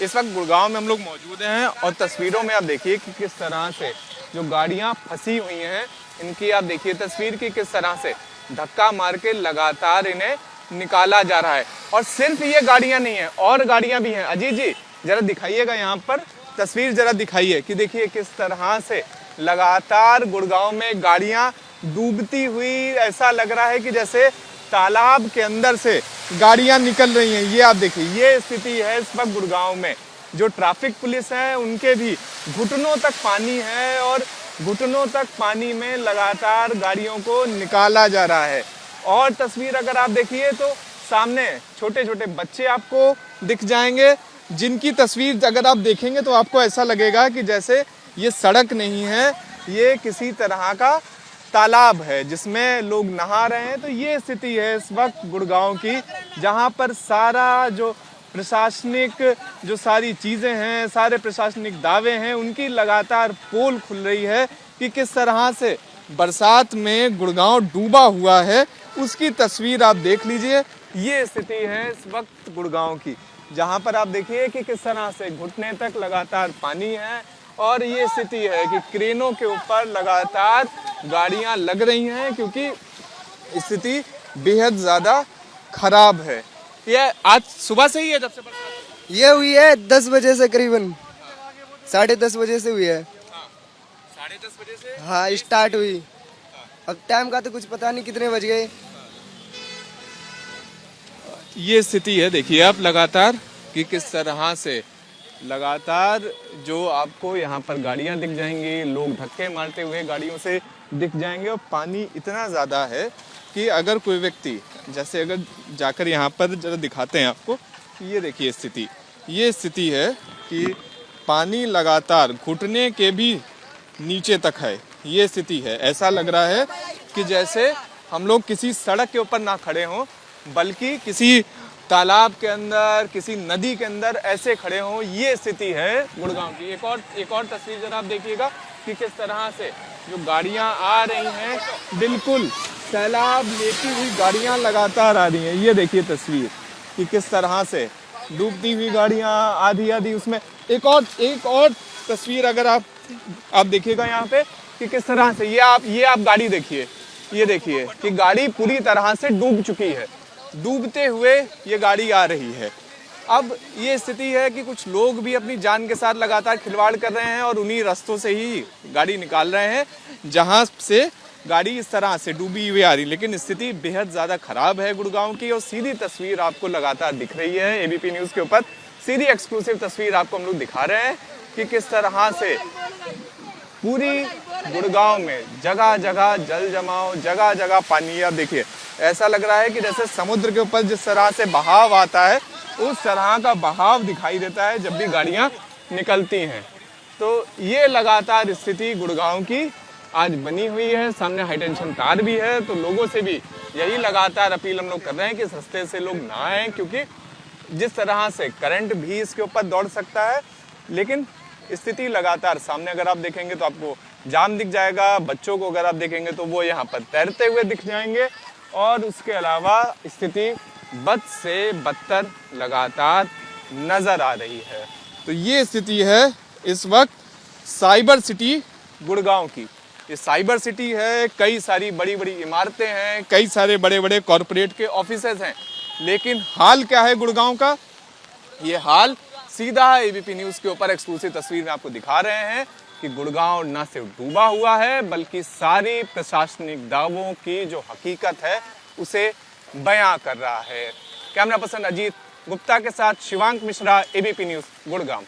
इस वक्त गुड़गांव में हम लोग मौजूद हैं और तस्वीरों में आप देखिए कि किस तरह से जो गाड़ियां फंसी हुई हैं, इनकी आप देखिए तस्वीर की किस तरह से धक्का मार के लगातार इन्हें निकाला जा रहा है। और सिर्फ ये गाड़ियां नहीं है, और गाड़ियां भी हैं। अजीत जी जरा दिखाइएगा यहाँ पर तस्वीर, जरा दिखाइए कि देखिए किस तरह से लगातार गुड़गांव में गाड़ियां डूबती हुई, ऐसा लग रहा है कि जैसे तालाब के अंदर से गाड़ियां निकल रही हैं। ये आप देखिए, ये स्थिति है इस वक्त गुड़गांव में। जो ट्रैफिक पुलिस है उनके भी घुटनों तक पानी है और घुटनों तक पानी में लगातार गाड़ियों को निकाला जा रहा है। और तस्वीर अगर आप देखिए तो सामने छोटे छोटे बच्चे आपको दिख जाएंगे, जिनकी तस्वीर अगर आप देखेंगे तो आपको ऐसा लगेगा कि जैसे ये सड़क नहीं है, ये किसी तरह का तालाब है जिसमें लोग नहा रहे हैं। तो ये स्थिति है इस वक्त गुड़गांव की, जहां पर सारा जो प्रशासनिक जो सारी चीज़ें हैं, सारे प्रशासनिक दावे हैं, उनकी लगातार पोल खुल रही है कि किस तरह से बरसात में गुड़गांव डूबा हुआ है। उसकी तस्वीर आप देख लीजिए। ये स्थिति है इस वक्त गुड़गांव की, जहां पर आप देखिए कि किस तरह से घुटने तक लगातार पानी है। और ये स्थिति है कि क्रेनों के ऊपर लगातार गाड़ियां लग रही हैं, क्योंकि स्थिति बेहद ज़्यादा खराब है। ये आज सुबह से ही है जब से बरसात ये हुई है 10 बजे से, करीबन 10:30 बजे से हुई है। 10:30 बजे से हाँ स्टार्ट हुई। अब टाइम का तो कुछ पता नहीं कितने बज गए। ये स्थिति है, देखिए आप लगातार कि किस तरह से लगातार जो आपको यहाँ पर गाड़ियाँ दिख जाएंगी, लोग धक्के मारते हुए गाड़ियों से दिख जाएंगे। और पानी इतना ज़्यादा है कि अगर कोई व्यक्ति जैसे अगर जाकर यहाँ पर जरा दिखाते हैं आपको, ये देखिए स्थिति, ये स्थिति है कि पानी लगातार घुटने के भी नीचे तक है। ये स्थिति है, ऐसा लग रहा है कि जैसे हम लोग किसी सड़क के ऊपर ना खड़े हों, बल्कि किसी तालाब के अंदर, किसी नदी के अंदर ऐसे खड़े हों। ये स्थिति है गुड़गांव की। एक और तस्वीर जरा आप देखिएगा कि किस तरह से जो गाड़ियां आ रही हैं, बिल्कुल सैलाब लेती हुई गाड़ियां लगातार आ रही हैं। ये देखिए तस्वीर कि किस तरह से डूबती हुई गाड़ियां, आधी आधी उसमें। एक और तस्वीर अगर आप देखिएगा यहाँ पे कि किस तरह से ये आप गाड़ी देखिए, ये देखिए कि गाड़ी पूरी तरह से डूब चुकी है, डूबते हुए ये गाड़ी आ रही है। अब ये स्थिति है कि कुछ लोग भी अपनी जान के साथ लगातार खिलवाड़ कर रहे हैं और उन्हीं रास्तों से ही गाड़ी निकाल रहे हैं जहां से गाड़ी इस तरह से डूबी हुई आ रही। लेकिन स्थिति बेहद ज़्यादा खराब है गुड़गांव की। और सीधी तस्वीर आपको लगातार दिख रही है एबीपी न्यूज़ के ऊपर, सीधी एक्सक्लूसिव तस्वीर आपको हम लोग दिखा रहे हैं कि किस तरह से पूरी गुड़गांव में जगह जगह जल जमाव, जगह जगह पानी। आप देखिए ऐसा लग रहा है कि जैसे समुद्र के ऊपर जिस तरह से बहाव आता है, उस तरह का बहाव दिखाई देता है जब भी गाड़ियां निकलती हैं। तो ये लगातार स्थिति गुड़गांव की आज बनी हुई है। सामने हाई टेंशन तार भी है, तो लोगों से भी यही लगातार अपील हम लोग कर रहे हैं कि इस रास्ते से लोग ना आएँ, क्योंकि जिस तरह से करंट भी इसके ऊपर दौड़ सकता है। लेकिन स्थिति लगातार सामने अगर आप देखेंगे तो आपको जाम दिख जाएगा। बच्चों को अगर आप देखेंगे तो वो यहाँ पर तैरते हुए दिख जाएंगे। और उसके अलावा स्थिति बद से बदतर लगातार नजर आ रही है। तो ये स्थिति है इस वक्त साइबर सिटी गुड़गांव की। ये साइबर सिटी है, कई सारी बड़ी बड़ी इमारतें हैं, कई सारे बड़े बड़े कॉरपोरेट के ऑफिसेज हैं। लेकिन हाल क्या है गुड़गांव का, ये हाल सीधा एबीपी न्यूज़ के ऊपर एक्सक्लूसिव तस्वीर में आपको दिखा रहे हैं कि गुड़गांव न सिर्फ डूबा हुआ है, बल्कि सारी प्रशासनिक दावों की जो हकीकत है उसे बयां कर रहा है। कैमरा पर्सन अजीत गुप्ता के साथ शिवांक मिश्रा, एबीपी न्यूज़ गुड़गांव।